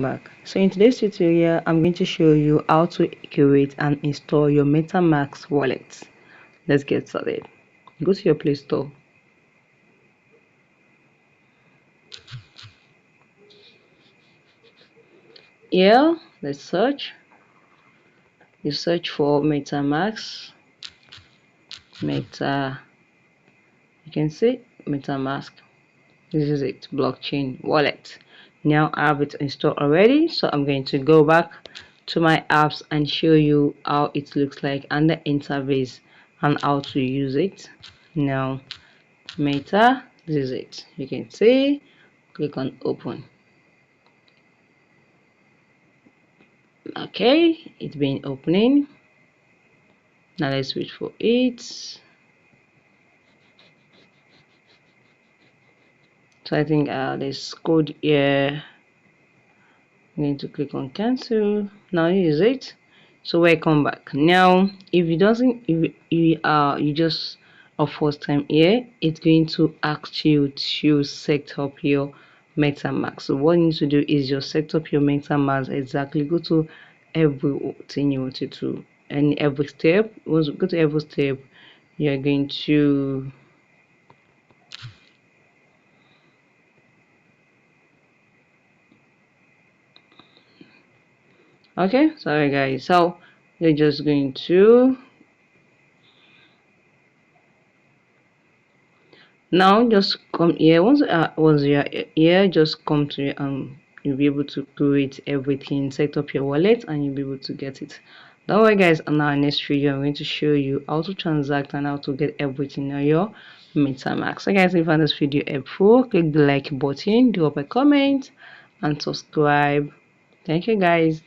back. So in today's tutorial, I'm going to show you how to create and install your MetaMask wallet. Let's get started. Go to your Play Store. Here, let's search. You search for MetaMask. You can see MetaMask. This is it, blockchain wallet. Now I have it installed already, so I'm going to go back to my apps and show you how it looks like and the interface and how to use it. Now this is it. You can see, click on open. Okay, it's been opening. Now let's wait for it. So I think this code here, I'm going to click on cancel. Now use it. So welcome back. Now if you just a first time here, it's going to ask you to set up your MetaMask. So what you need to do is just set up your MetaMask. Exactly, go to everything you wanted to, and every step. Once you go to every step, you're going to okay, sorry guys. So you're just going to now just come here. Once you're here, just come to you'll be able to create everything, set up your wallet, and you'll be able to get it. Don't worry guys, on our next video I'm going to show you how to transact and how to get everything on your MetaMask. So guys, if you found this video helpful, click the like button, drop a comment and subscribe. Thank you guys.